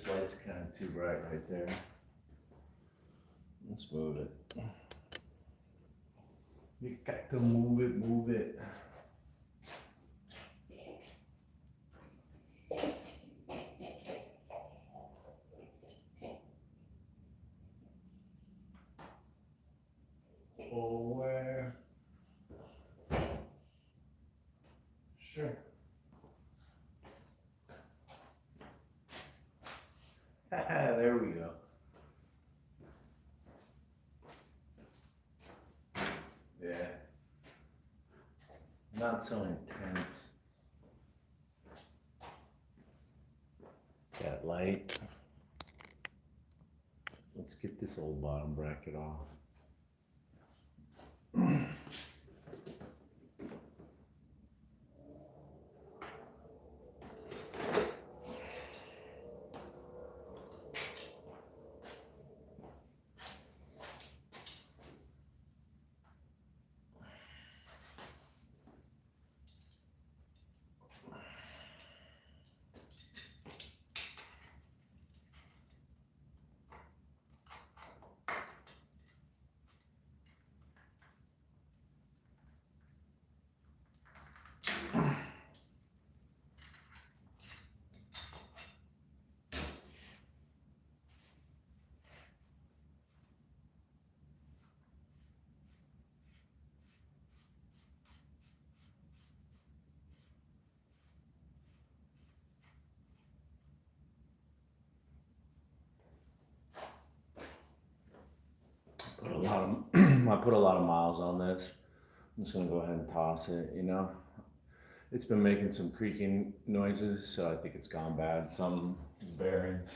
this light's kind of too bright right there. Let's move it. You got to move it, move it. Forward. Sure. There we go. Yeah. Not so intense. Got light. Let's get this old bottom bracket off. I put a lot of miles on this. I'm just gonna go ahead and toss it, you know. It's been making some creaking noises, so I think it's gone bad. Some bearings.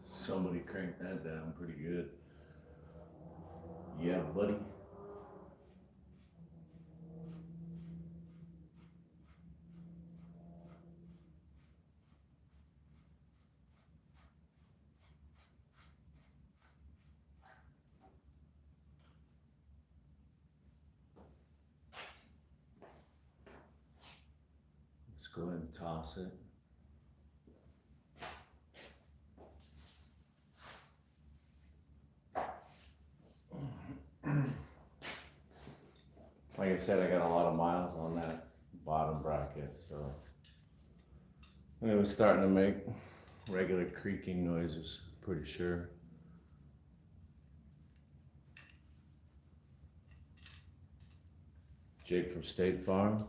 Somebody cranked that down pretty good. Yeah, buddy. Let's go ahead and toss it. Like I said, I got a lot of miles on that bottom bracket, so. And it was starting to make regular creaking noises, pretty sure. Jake from State Farm.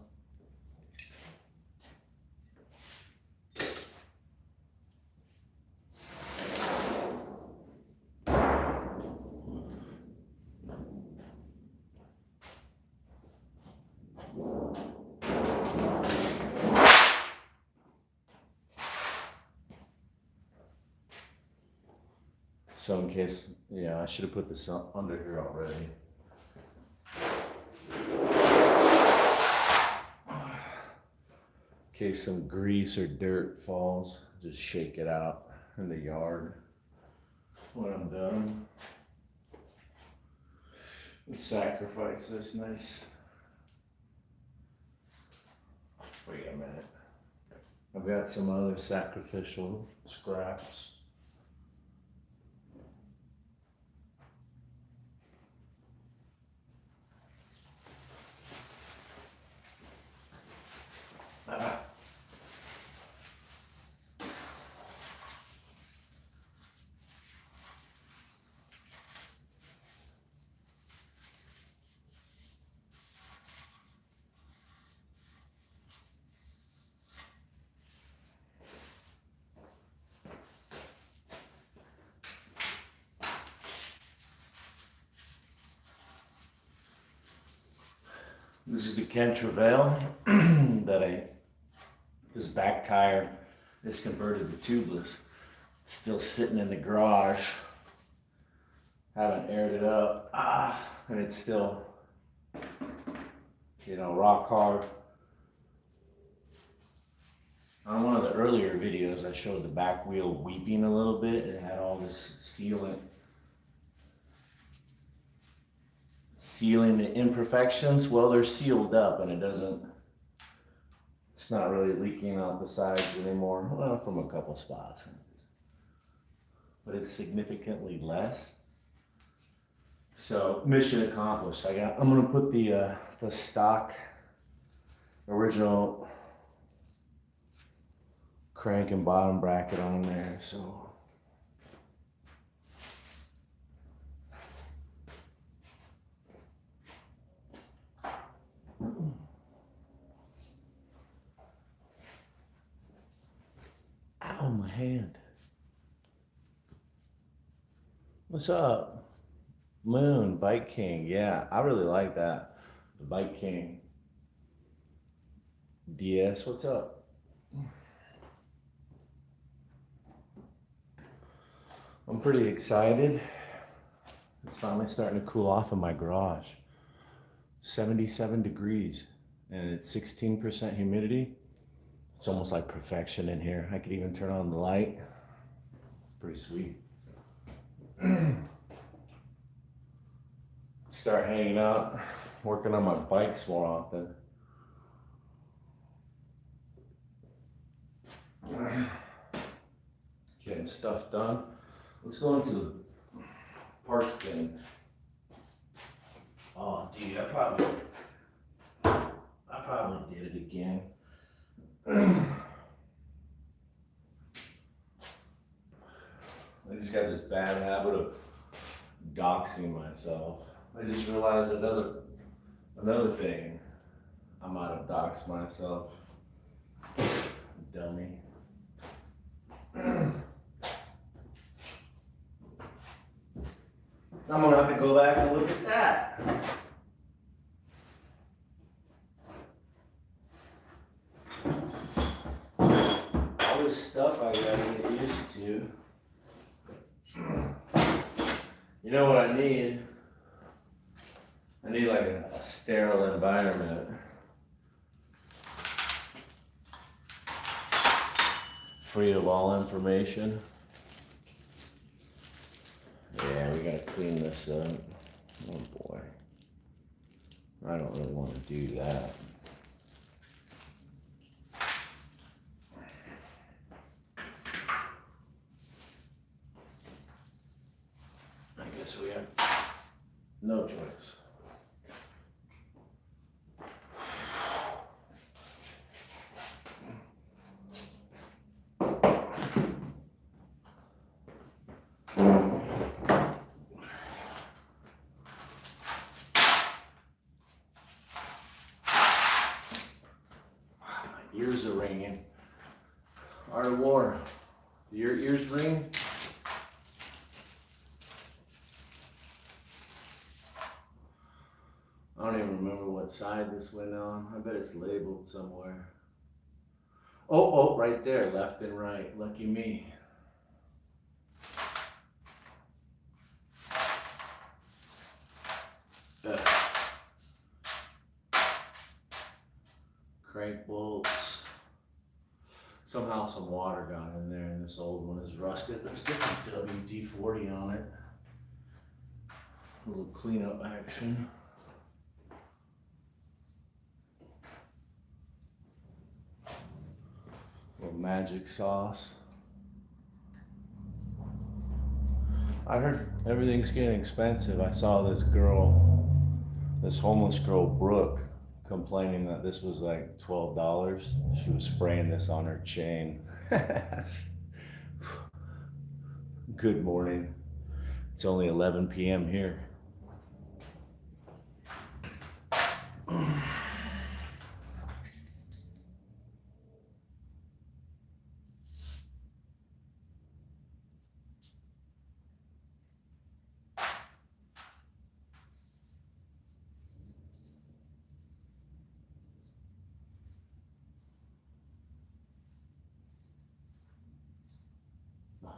So in case, yeah, I should have put this under here already. In case some grease or dirt falls, just shake it out in the yard when I'm done. And sacrifice this nice. Wait a minute. I've got some other sacrificial scraps. This is the Trouvaille that this back tire is converted to tubeless. It's still sitting in the garage. Haven't aired it up. And it's still, rock hard. On one of the earlier videos, I showed the back wheel weeping a little bit. It had all this sealing the imperfections. Well, they're sealed up and it's not really leaking out the sides anymore. Well, from a couple spots, but it's significantly less. So mission accomplished. I'm gonna put the stock original crank and bottom bracket on there. So ow, my hand. What's up? Moon, Bike King. Yeah, I really like that. The Bike King. DS, what's up? I'm pretty excited. It's finally starting to cool off in my garage. 77 degrees and it's 16% humidity. It's almost like perfection in here. I could even turn on the light. It's pretty sweet. Start hanging out, working on my bikes more often. Getting stuff done. Let's go into the parts bin. Oh, dude, I probably did it again. I just got this bad habit of doxing myself. I just realized another thing. I might have doxed myself. Dummy. I'm gonna have to go back and look at that. All this stuff I gotta get used to. You know what I need? I need like a sterile environment. Free of all information. Yeah, we gotta clean this up. Oh boy. I don't really want to do that. I guess we have no choice. Ears are ringing. Art of War. Do your ears ring? I don't even remember what side this went on. I bet it's labeled somewhere. Oh, right there, left and right. Lucky me. Crank bolts. Somehow some water got in there and this old one is rusted. Let's get some WD-40 on it. A little cleanup action. A little magic sauce. I heard everything's getting expensive. I saw this homeless girl, Brooke, complaining that this was like $12. She was spraying this on her chain. Good morning. It's only 11 p.m. here.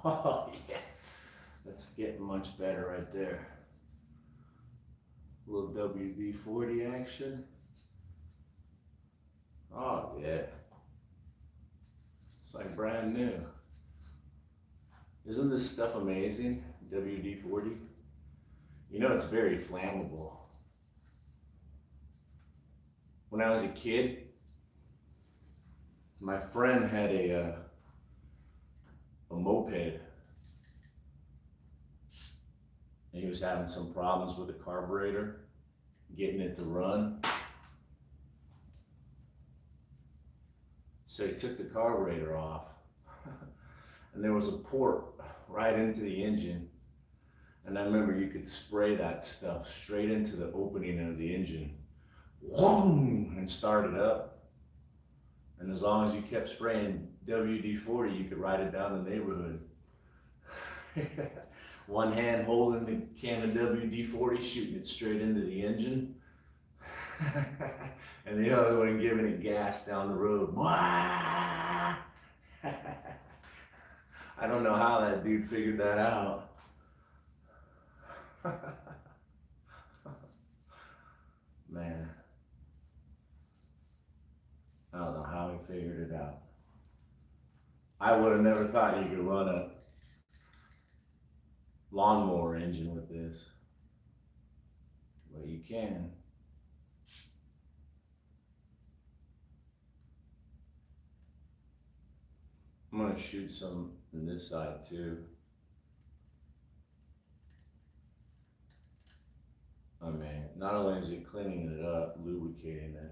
Oh, yeah. That's getting much better right there. A little WD-40 action. Oh yeah. It's like brand new. Isn't this stuff amazing? WD-40. You know it's very flammable. When I was a kid, my friend had a moped, and he was having some problems with the carburetor, getting it to run. So he took the carburetor off, and there was a port right into the engine. And I remember you could spray that stuff straight into the opening of the engine, whoom, and start it up. And as long as you kept spraying WD-40, you could ride it down the neighborhood. One hand holding the can of WD-40, shooting it straight into the engine. And the other one giving it gas down the road. I don't know how that dude figured that out. Man, I don't know how he figured it out. I would have never thought you could run a lawnmower engine with this, but you can. I'm gonna shoot some on this side too. I mean, not only is it cleaning it up, lubricating it.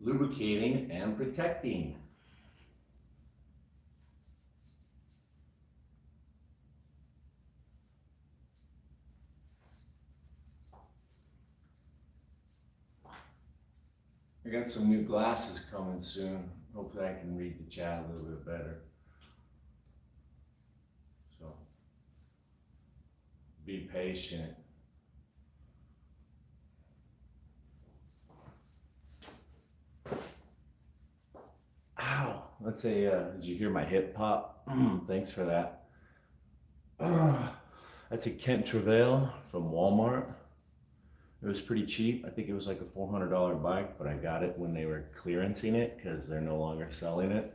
Lubricating and protecting. I got some new glasses coming soon. Hopefully I can read the chat a little bit better. So, be patient. Ow, let's say, did you hear my hip pop? Thanks for that. That's a Trouvaille from Walmart. It was pretty cheap. I think it was like a $400 bike, but I got it when they were clearancing it because they're no longer selling it.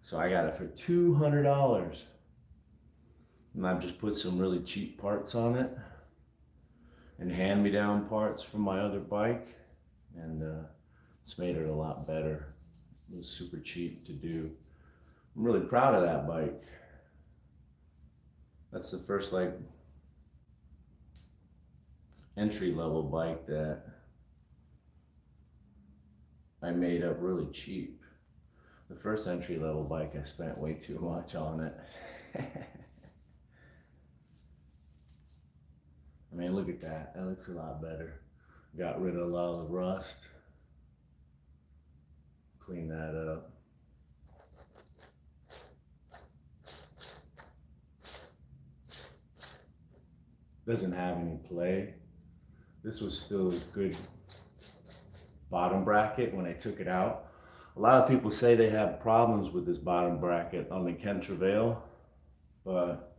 So I got it for $200. And I've just put some really cheap parts on it and hand-me-down parts from my other bike. And it's made it a lot better. It was super cheap to do. I'm really proud of that bike. That's the first like entry-level bike that I made up really cheap. The first entry-level bike, I spent way too much on it. I mean, look at that. That looks a lot better. Got rid of a lot of the rust. Clean that up. Doesn't have any play. This was still a good bottom bracket when I took it out. A lot of people say they have problems with this bottom bracket on the Trouvaille, but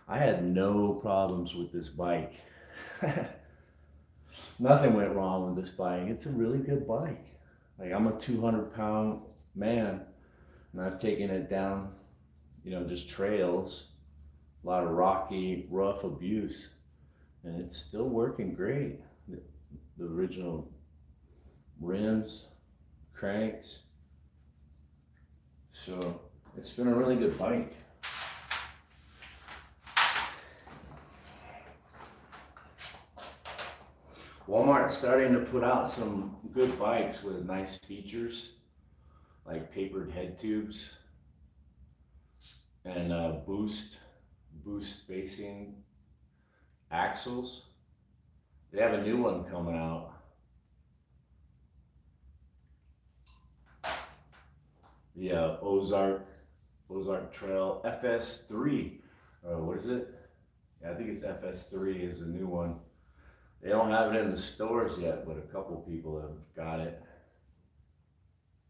I had no problems with this bike. Nothing went wrong with this bike. It's a really good bike. Like, I'm a 200-pound man, and I've taken it down, you know, just trails, a lot of rocky, rough abuse, and it's still working great. The original rims, cranks. So it's been a really good bike. Walmart's starting to put out some good bikes with nice features, like tapered head tubes and boost spacing axles. They have a new one coming out. The Ozark Trail FS3. What is it? Yeah, I think it's FS3 is the new one. They don't have it in the stores yet, but a couple people have got it.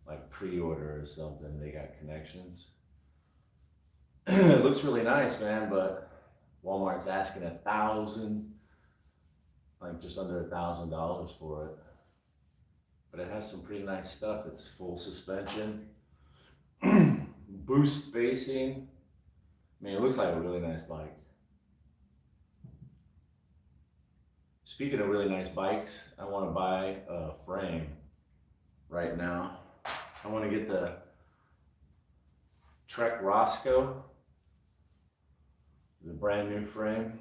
Like pre-order or something, they got connections. It looks really nice, man, but Walmart's asking 1,000, like just under $1,000 for it. But it has some pretty nice stuff. It's full suspension, boost spacing. I mean, it looks like a really nice bike. Speaking of really nice bikes, I want to buy a frame right now. I want to get the Trek Roscoe, the brand new frame.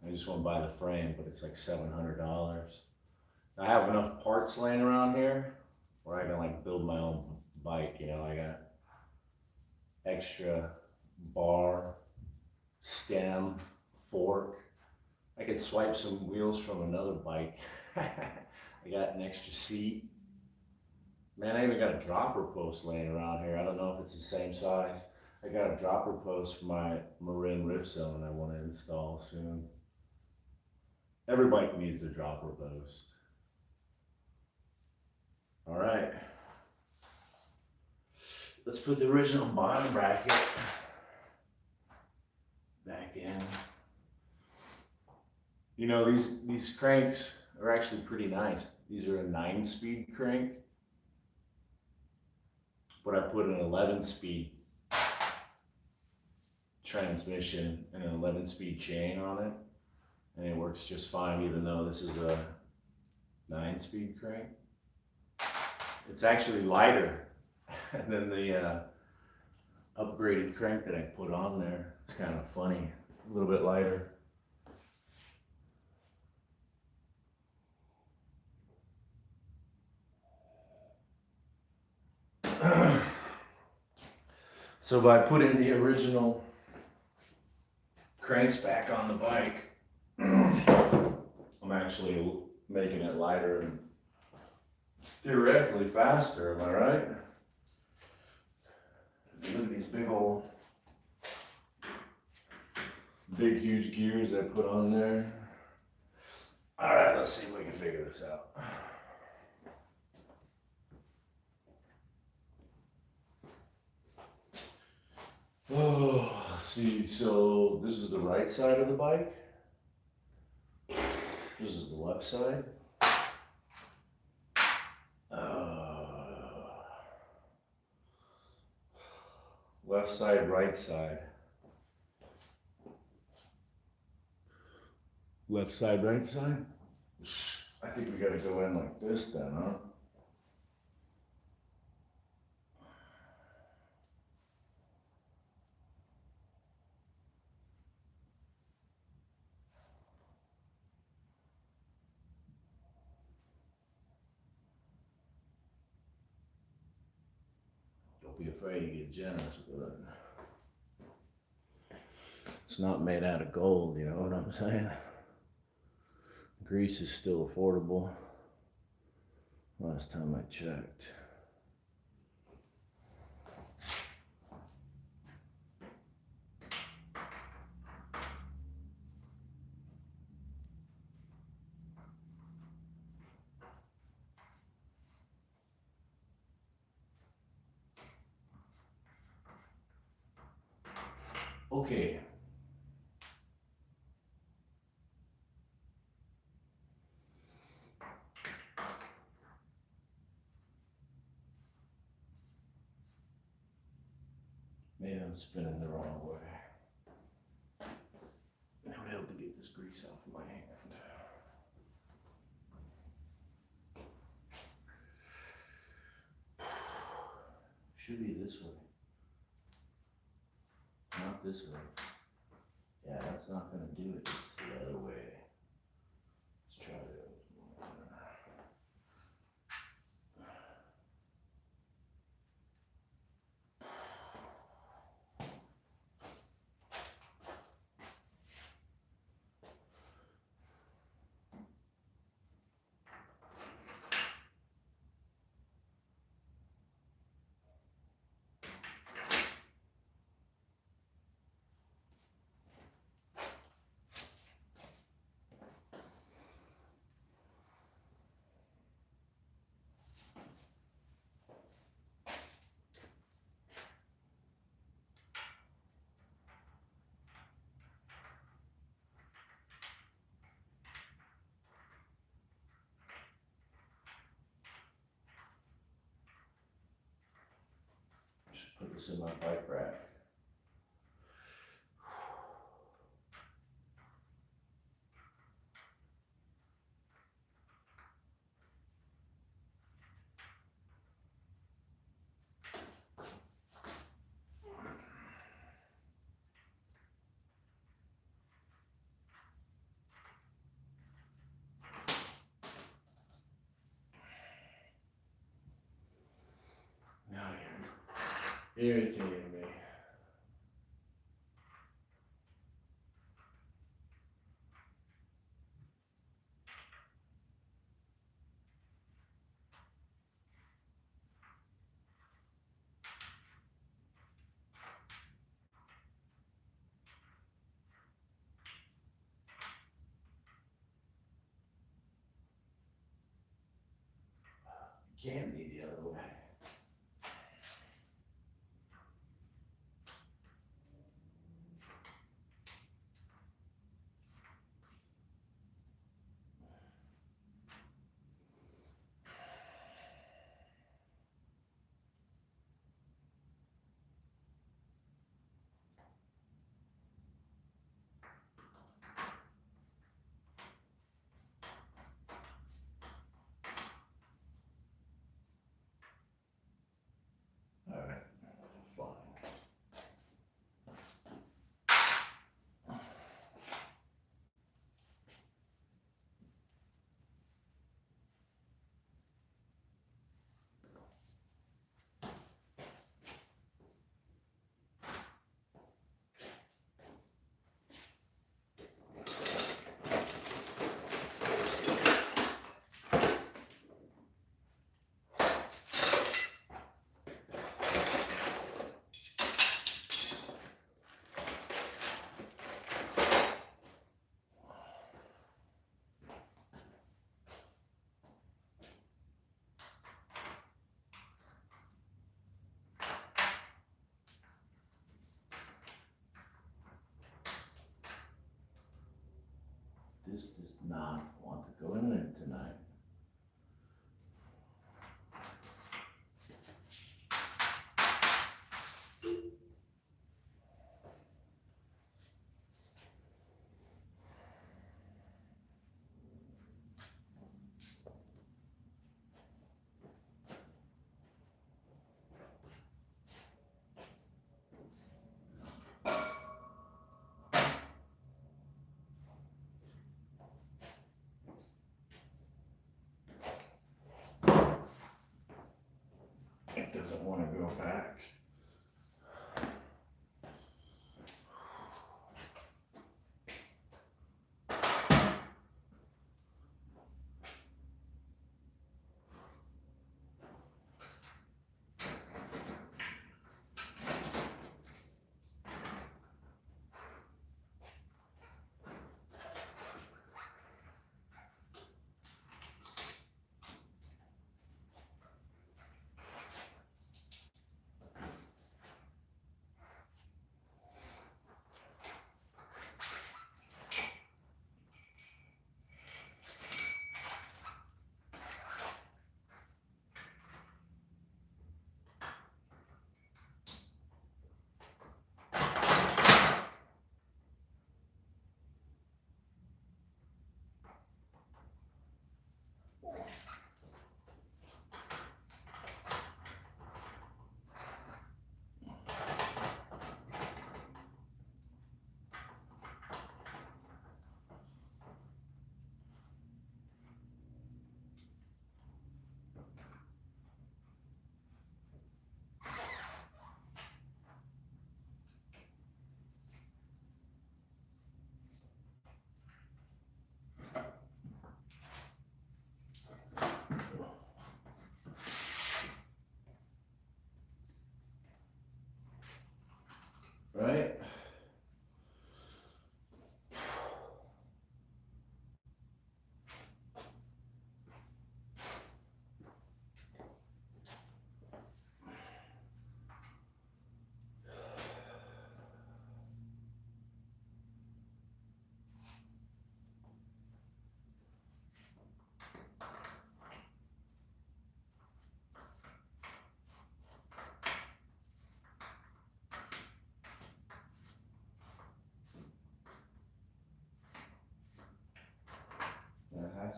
I just want to buy the frame, but it's like $700. I have enough parts laying around here where I can like build my own bike. You know, I got extra bar, stem, fork. I could swipe some wheels from another bike. I got an extra seat. Man, I even got a dropper post laying around here. I don't know if it's the same size. I got a dropper post for my Marin Rift Zone I want to install soon. Every bike needs a dropper post. All right. Let's put the original bottom bracket back in. You know, these cranks are actually pretty nice. These are a 9-speed crank, but I put an 11-speed transmission and an 11-speed chain on it, and it works just fine even though this is a 9-speed crank. It's actually lighter than the upgraded crank that I put on there. It's kind of funny, a little bit lighter. So by putting the original cranks back on the bike, I'm actually making it lighter and theoretically faster, am I right? Look at these big huge gears I put on there. All right, let's see if we can figure this out. Oh, let's see, so this is the right side of the bike. This is the left side. Left side, right side. Left side, right side. I think we gotta go in like this then, huh? Don't be afraid to get generous with it. It's not made out of gold, you know what I'm saying? Grease is still affordable. Last time I checked. Okay. Maybe I'm spinning the wrong way. It would help to get this grease off my hand. Should be this way. Not this way. Yeah, that's not gonna do it. It's the other way. Let's try it. this in my bike rack. Now you're irritating me. Can't be the other way. All right, fine. This does not want to go in there tonight. It doesn't want to go back.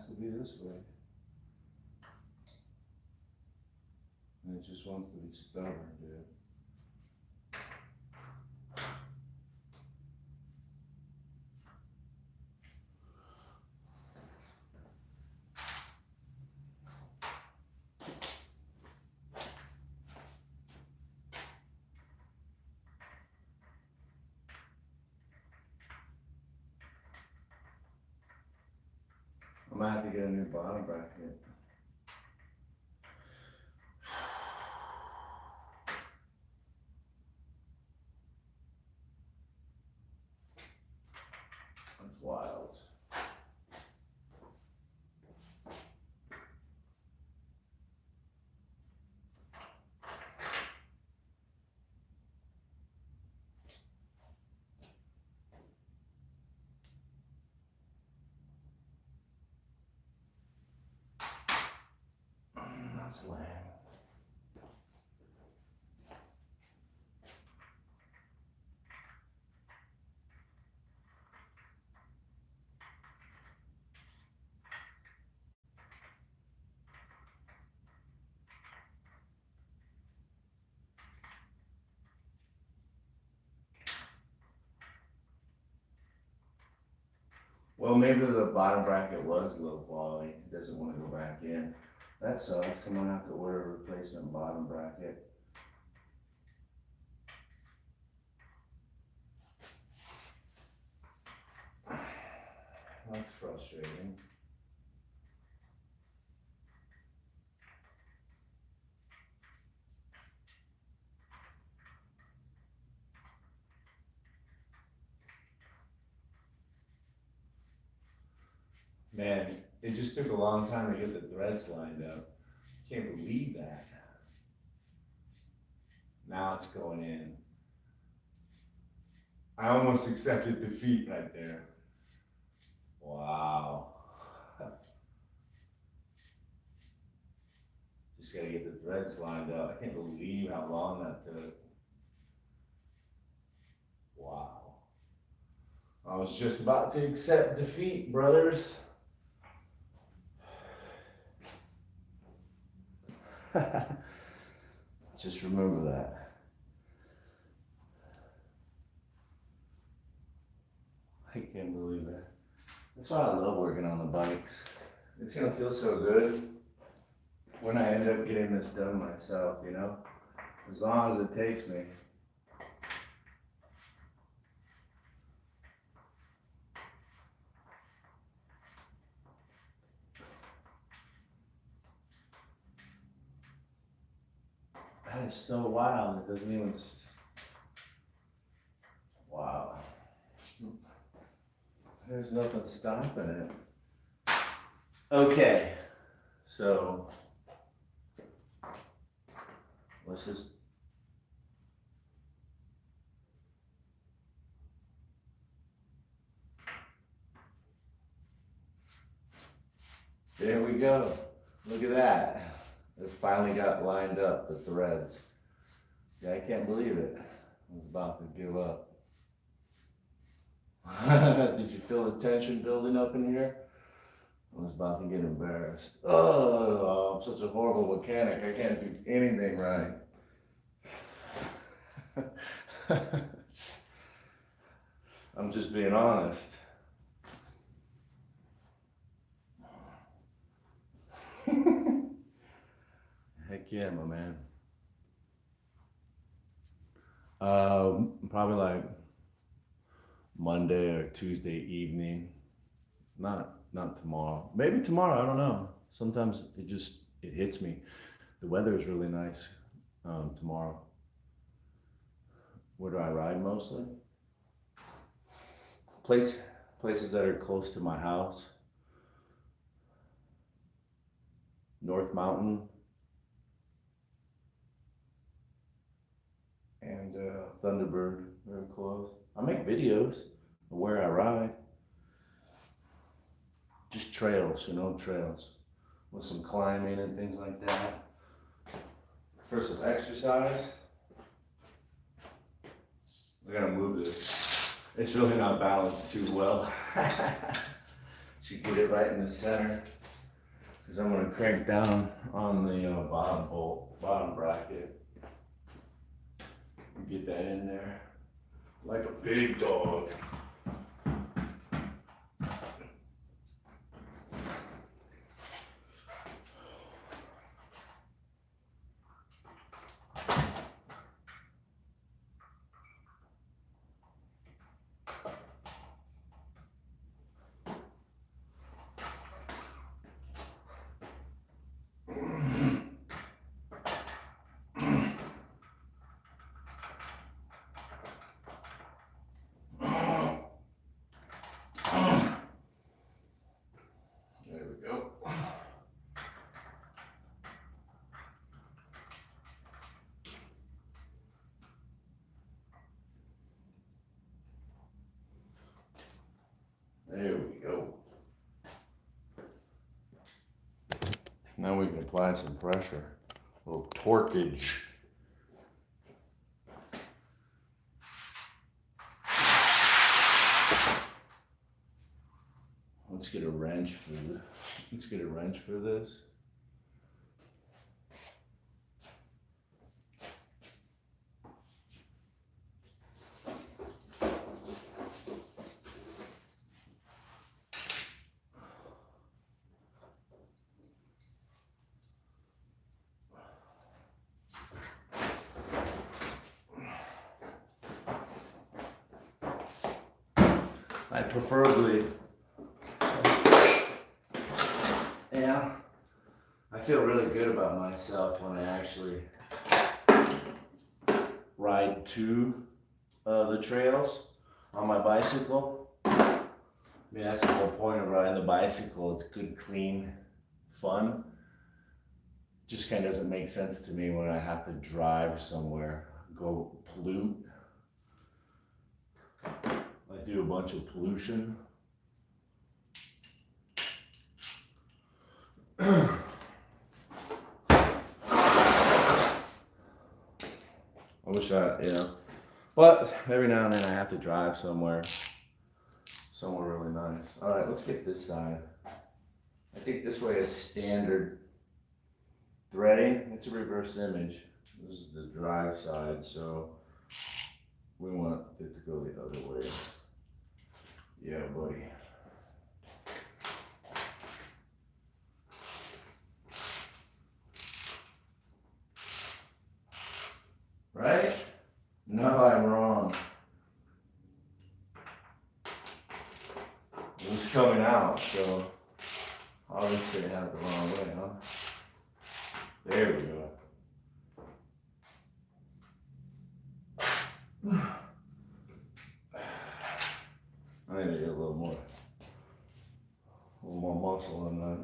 has to be this way. And it just wants to be stubborn, dude. I'm gonna have to get a new bottom bracket. That's wild. That's lame. Well, maybe the bottom bracket was low quality. It doesn't want to go back in. That sucks. I'm gonna have to order a replacement bottom bracket. That's frustrating. Man, it just took a long time to get the threads lined up. Can't believe that. Now it's going in. I almost accepted defeat right there. Wow. Just gotta get the threads lined up. I can't believe how long that took. Wow. I was just about to accept defeat, brothers. Just remember that. I can't believe it. That's why I love working on the bikes. It's gonna feel so good when I end up getting this done myself, you know? As long as it takes me. That is so wild. It doesn't even. Wow. There's nothing stopping it. Okay. So let's just. There we go. Look at that. It finally got lined up, the threads. Yeah, I can't believe it. I was about to give up. Did you feel the tension building up in here? I was about to get embarrassed. Oh, I'm such a horrible mechanic. I can't do anything right. I'm just being honest. Heck yeah, my man. Probably like Monday or Tuesday evening. Not tomorrow. Maybe tomorrow, I don't know. Sometimes it hits me. The weather is really nice tomorrow. Where do I ride mostly? Places that are close to my house. North Mountain and Thunderbird, very close. I make videos of where I ride. Just trails, trails with some climbing and things like that. For some exercise, I gotta move this. It's really not balanced too well. Should get it right in the center, because I'm going to crank down on the bottom bolt, bottom bracket. Get that in there like a big dog. There we go. There we go. Now we can apply some pressure, a little torquage. Let's get a wrench for this. I preferably, yeah, I feel really good about myself when I actually ride to the trails on my bicycle. I mean, that's the whole point of riding the bicycle. It's good, clean, fun. Just kind of doesn't make sense to me when I have to drive somewhere, go pollute. I do a bunch of pollution. I wish but every now and then I have to drive somewhere really nice. All right, let's get this side. I think this way is standard threading. It's a reverse image. This is the drive side, so we want it to go the other way. Yeah, buddy. Right? No, I'm wrong. It was coming out, so obviously I had it the wrong way, huh? There we go. I need to get a little more muscle in that.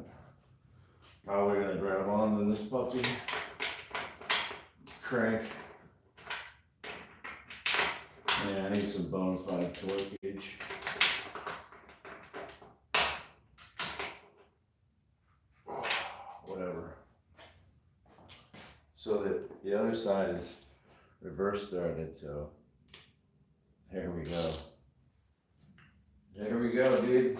Probably gonna grab on to this puppy. Crank. Yeah, I need some bona fide torquage. Whatever. So that the other side is reverse threaded, so there we go. There we go, dude.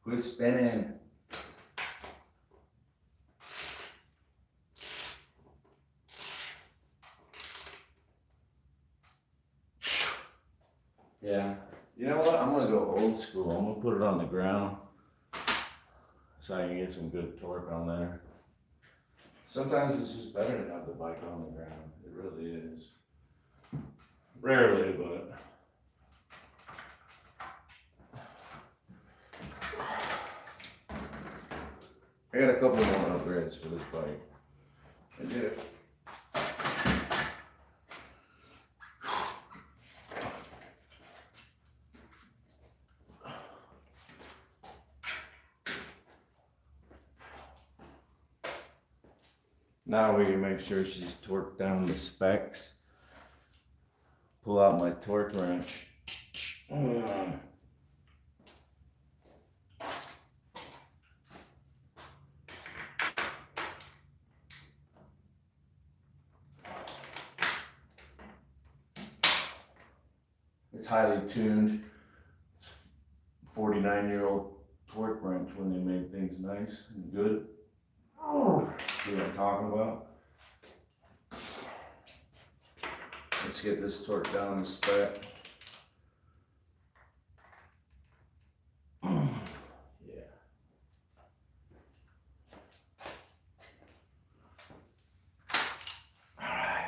Quit spinning. Yeah. You know what? I'm gonna go old school. I'm gonna put it on the ground so I can get some good torque on there. Sometimes it's just better to have the bike on the ground. It really is. Rarely, but. I got a couple more upgrades for this bike. I did. Now we can make sure she's torqued down the specs. Pull out my torque wrench. highly tuned. It's 49-year-old torque wrench when they made things nice and good. See what I'm talking about? Let's get this torque down to spec. Yeah. Alright.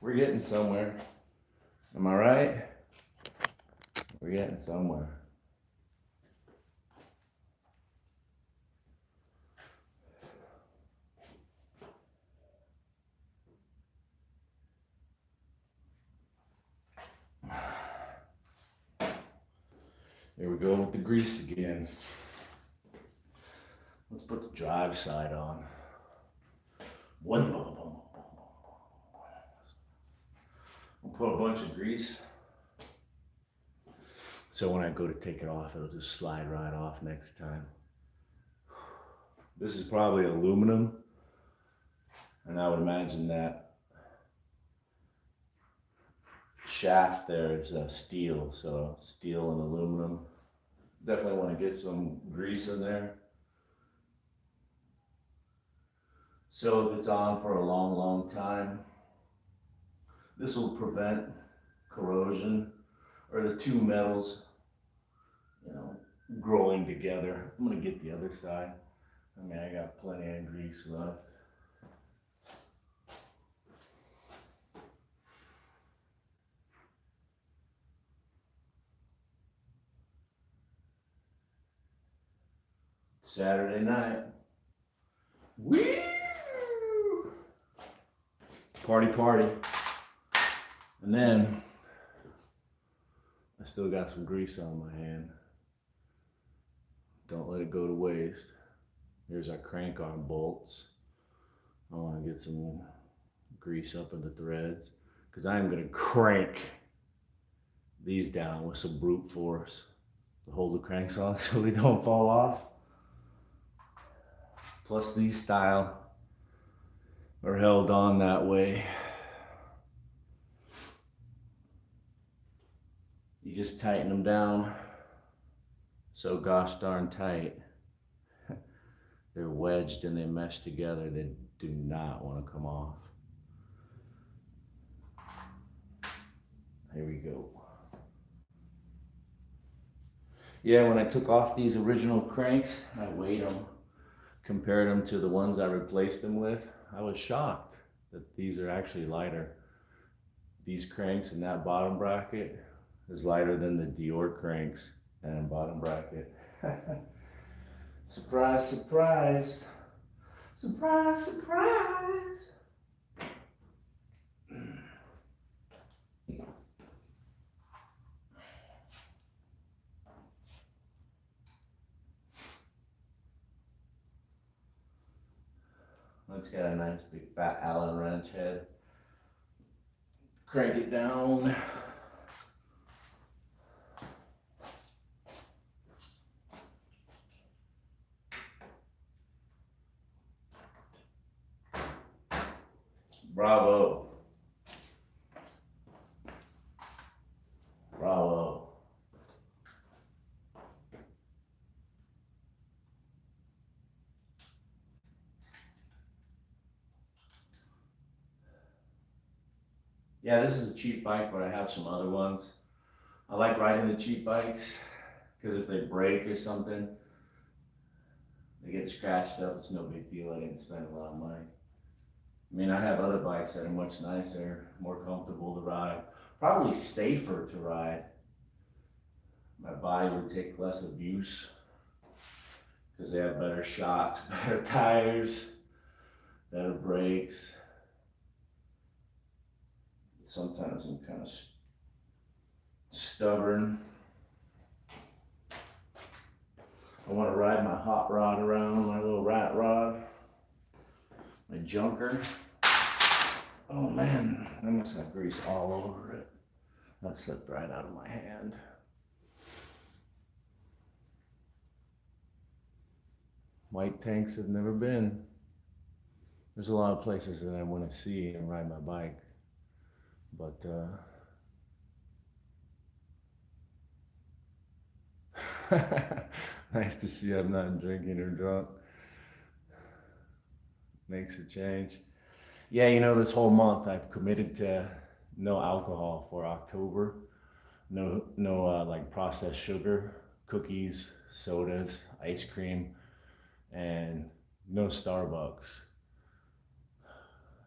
We're getting somewhere. Am I right? We're getting somewhere. Here we go with the grease again. Let's put the drive side on. We'll put a bunch of grease. So when I go to take it off, it'll just slide right off next time. This is probably aluminum. And I would imagine that shaft there is steel. So steel and aluminum. Definitely want to get some grease in there. So if it's on for a long, long time, this will prevent corrosion or the two metals, growing together. I'm gonna get the other side. I mean, I got plenty of grease left. Saturday night. Woo! Party. And then I still got some grease on my hand. Don't let it go to waste. Here's our crank arm bolts. I want to get some grease up in the threads because I'm going to crank these down with some brute force to hold the cranks on so they don't fall off. Plus these style are held on that way. You just tighten them down so gosh darn tight. They're wedged and they mesh together. They do not want to come off. Here we go. Yeah, when I took off these original cranks, I weighed them, compared them to the ones I replaced them with. I was shocked that these are actually lighter. These cranks in that bottom bracket is lighter than the Dior cranks and bottom bracket. Surprise, surprise. Surprise, surprise. It's got a nice big fat Allen wrench head. Crank it down. Bravo. Bravo. Yeah, this is a cheap bike, but I have some other ones. I like riding the cheap bikes because if they break or something, they get scratched up. It's no big deal. I didn't spend a lot of money. I mean, I have other bikes that are much nicer, more comfortable to ride, probably safer to ride. My body would take less abuse because they have better shocks, better tires, better brakes. Sometimes I'm kind of stubborn. I want to ride my hot rod around, my little rat rod, my junker. Oh man, I must have grease all over it. That slipped right out of my hand. White tanks have never been. There's a lot of places that I want to see and ride my bike. But Nice to see I'm not drinking or drunk. Makes a change. Yeah, you know, this whole month I've committed to no alcohol for October. No, like processed sugar, cookies, sodas, ice cream, and no Starbucks.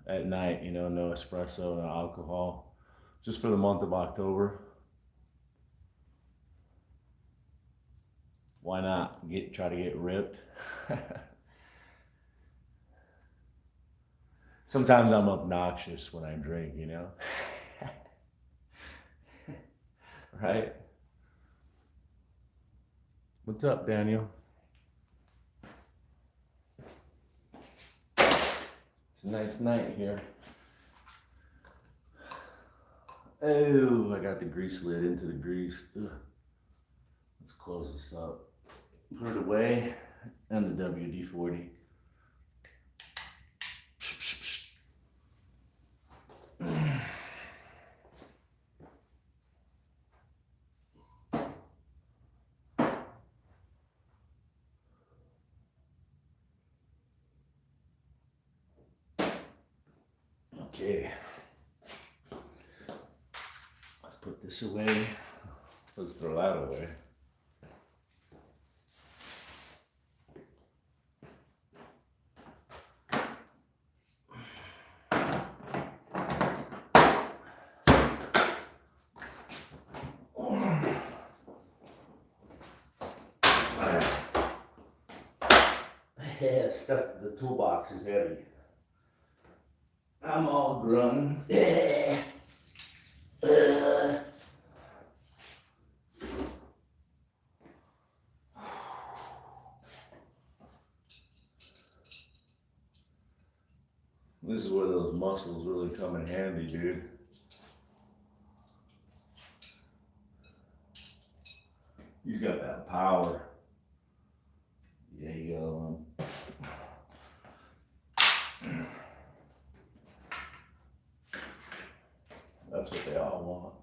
At night, you know, no espresso, no alcohol. Just for the month of October. Why not try to get ripped? Sometimes I'm obnoxious when I drink, you know? Right? What's up, Daniel? It's a nice night here. Oh, I got the grease lid into the grease. Ugh. Let's close this up. Put it away, and the WD-40. Okay, let's put this away. Let's throw that away. Yeah, stuff, the toolbox is heavy. I'm all grung. This is where those muscles really come in handy, dude. He's got that power. There you go. That's what they all want.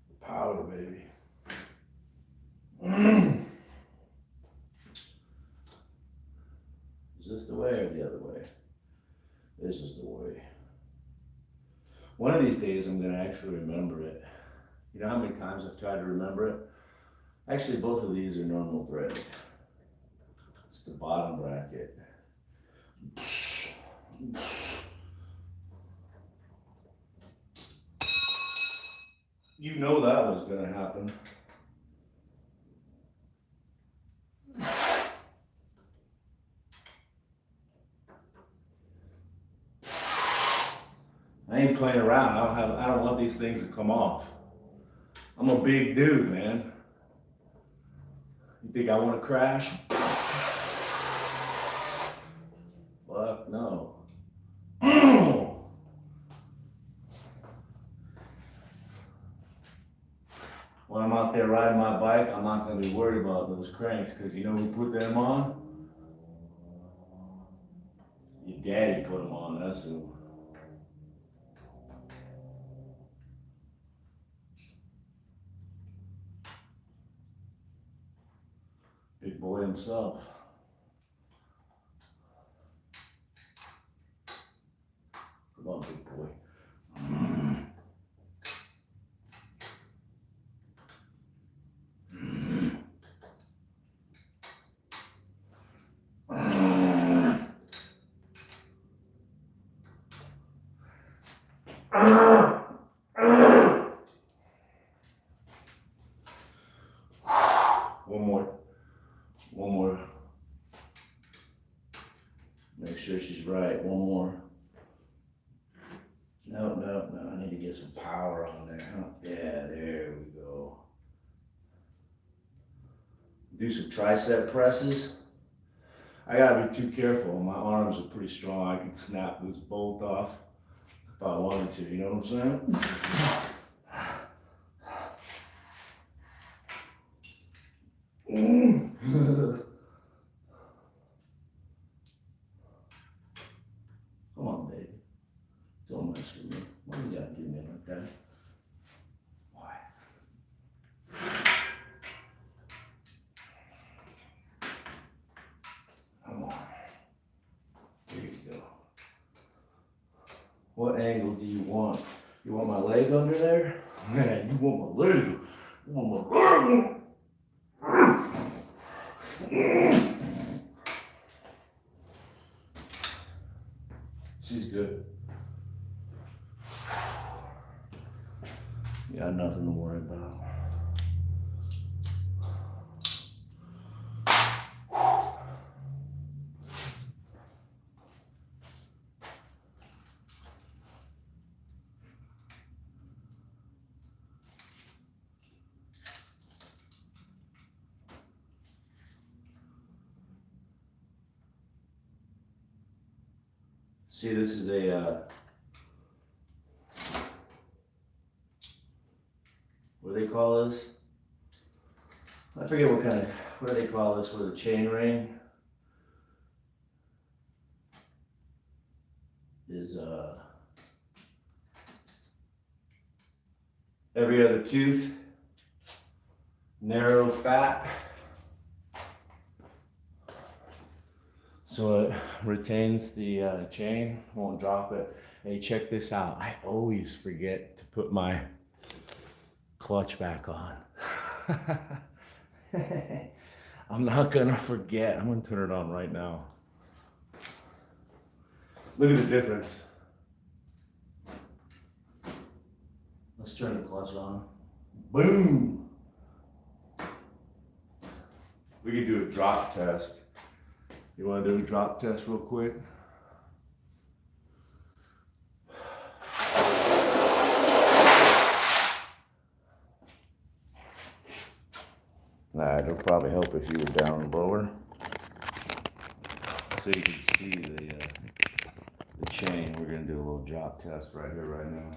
The power, baby. Is this the way or the other way? This is the way. One of these days I'm gonna actually remember it. You know how many times I've tried to remember it? Actually, both of these are normal thread. It's the bottom bracket. You know that was gonna happen. I ain't playing around. I don't want these things to come off. I'm a big dude, man. You think I want to crash? Fuck no. When I'm out there riding my bike, I'm not going to be worried about those cranks, because you know who put them on? Your daddy put them on, that's who. Big boy himself. Come on, big boy. One more. Make sure she's right. One more. No. I need to get some power on there. Yeah, there we go. Do some tricep presses. I gotta be too careful. My arms are pretty strong. I can snap this bolt off if I wanted to. You know what I'm saying? Come on, baby. Don't mess with me. Why you gotta do me like that? Why? What angle do you want? You want my leg under there? Man, you want my leg. You want my leg. She's good. You got nothing to worry about. See, this is a, what do they call this? I forget what do they call this with a chain ring? Is every other tooth, narrow, fat. So it retains the chain, won't drop it. Hey, check this out. I always forget to put my clutch back on. I'm not gonna forget. I'm gonna turn it on right now. Look at the difference. Let's turn the clutch on. Boom! We could do a drop test. You want to do a drop test real quick? Nah, it'll probably help if you were down lower, so you can see the chain. We're gonna do a little drop test right here, right now.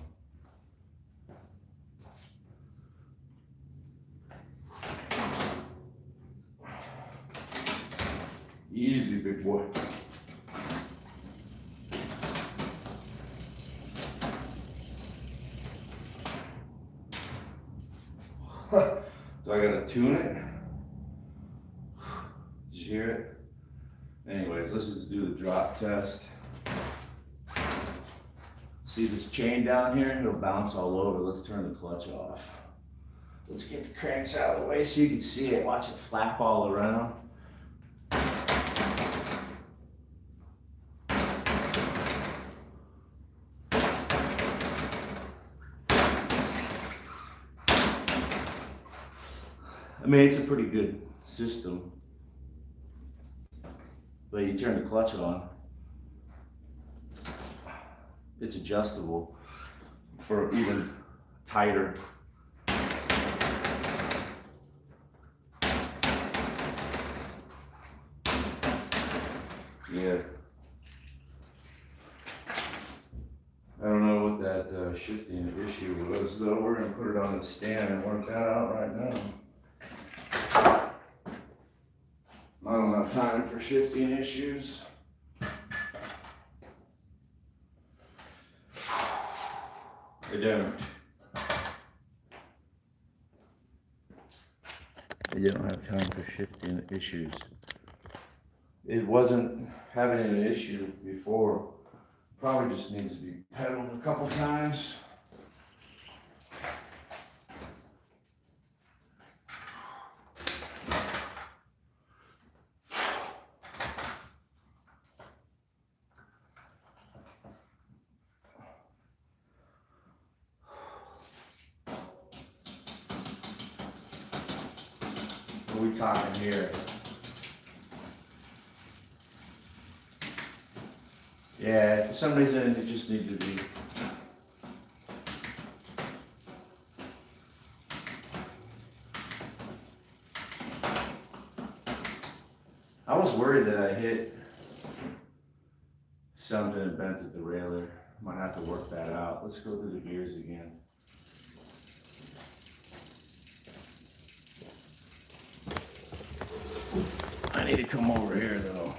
Easy, big boy. So I gotta tune it. Did you hear it? Anyways, let's just do the drop test. See this chain down here? It'll bounce all over. Let's turn the clutch off. Let's get the cranks out of the way so you can see it. Watch it flap all around. I mean, it's a pretty good system, but you turn the clutch on, it's adjustable for even tighter. Yeah. I don't know what that shifting issue was, though. We're gonna put it on the stand and work that out right now. I don't have time for shifting issues. I don't. I don't have time for shifting issues. It wasn't having an issue before. Probably just needs to be pedaled a couple times. What are we talking here? Yeah, for some reason it just needed to be. I was worried that I hit something and bent the derailleur. Might have to work that out. Let's go through the gears again. I need to come over here though.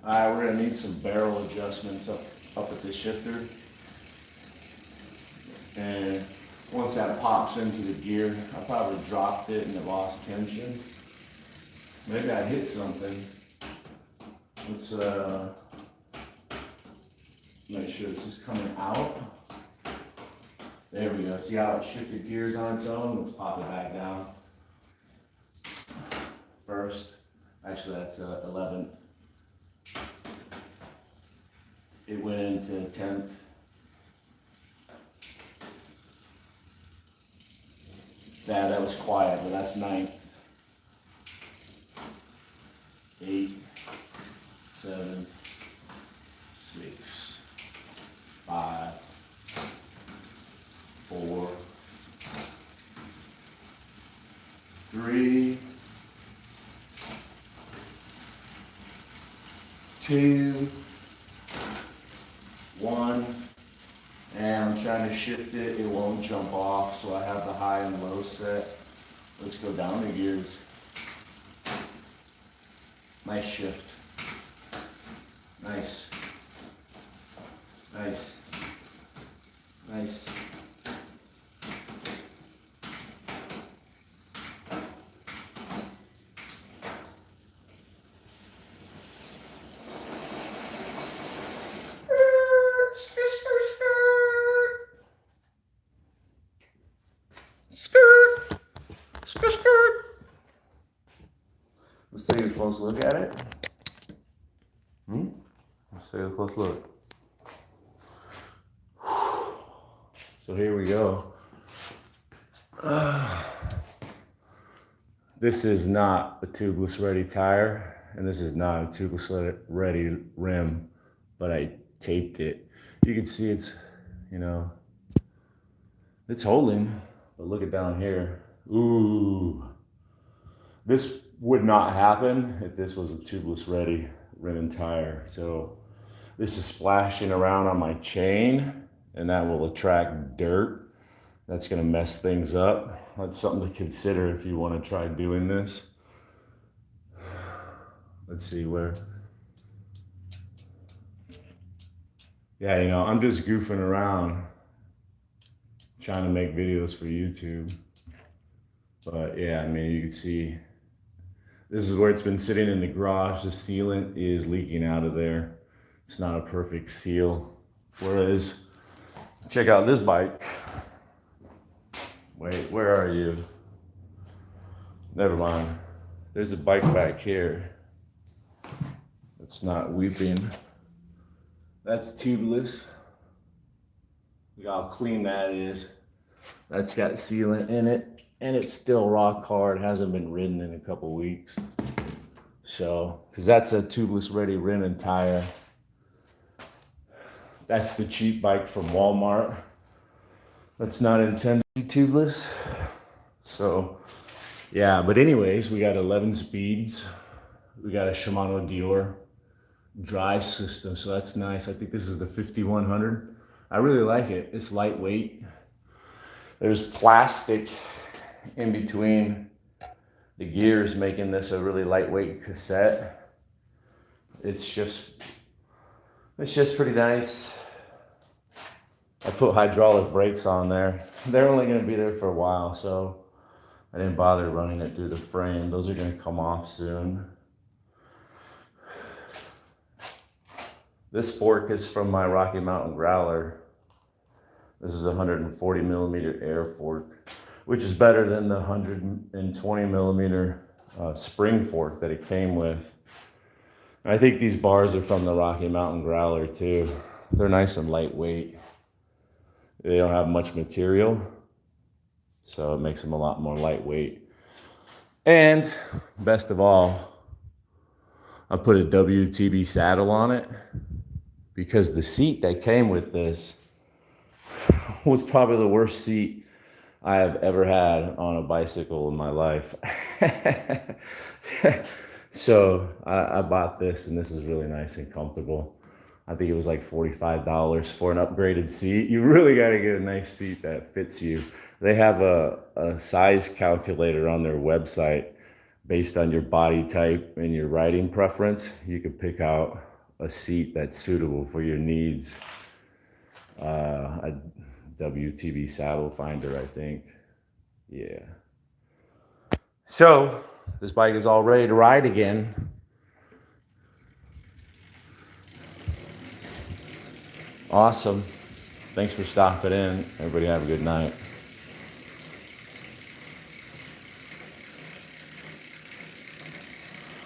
Alright, we're gonna need some barrel adjustments up at the shifter. And Once that pops into the gear, I probably dropped it and it lost tension. Maybe I hit something. Let's make sure this is coming out. There we go. See how it shifted gears on its own? Let's pop it back down. First, actually that's 11th. It went into 10th. That was quiet, but that's 9th. 8, 7, 6, 5, 4, 3, 2, 1, and I'm trying to shift it, it won't jump off, so I have the high and low set. Let's go down the gears. Nice shift. Nice. Nice. Nice. Let's take a close look at it. Let's take a close look. So here we go. This is not a tubeless ready tire, and this is not a tubeless ready rim, but I taped it. You can see it's, it's holding, but look at down here. Ooh. This would not happen if this was a tubeless ready rim and tire. So this is splashing around on my chain, and that will attract dirt. That's gonna mess things up. That's something to consider if you wanna try doing this. Let's see where. Yeah, I'm just goofing around, trying to make videos for YouTube. But yeah, you can see, this is where it's been sitting in the garage. The sealant is leaking out of there. It's not a perfect seal. Whereas, check out this bike. Wait, where are you? Never mind. There's a bike back here. It's not weeping. That's tubeless. Look how clean that is. That's got sealant in it, and it's still rock hard. Hasn't been ridden in a couple weeks. So, because that's a tubeless ready rim and tire. That's the cheap bike from Walmart. That's not intended to be tubeless. So, yeah, but anyways, we got 11 speeds. We got a Shimano Dior drive system, so that's nice. I think this is the 5100. I really like it. It's lightweight. There's plastic in between the gears, making this a really lightweight cassette. It's just pretty nice. I put hydraulic brakes on there. They're only gonna be there for a while, so I didn't bother running it through the frame. Those are gonna come off soon. This fork is from my Rocky Mountain Growler. This is a 140 millimeter air fork, which is better than the 120 millimeter spring fork that it came with. And I think these bars are from the Rocky Mountain Growler too. They're nice and lightweight. They don't have much material, so it makes them a lot more lightweight. And best of all, I put a WTB saddle on it because the seat that came with this was probably the worst seat I have ever had on a bicycle in my life. So I bought this, and this is really nice and comfortable. I think it was like $45 for an upgraded seat. You really got to get a nice seat that fits you. They have a size calculator on their website based on your body type and your riding preference. You can pick out a seat that's suitable for your needs. I WTB saddle finder, I think. Yeah. So this bike is all ready to ride again. Awesome. Thanks for stopping in. Everybody have a good night.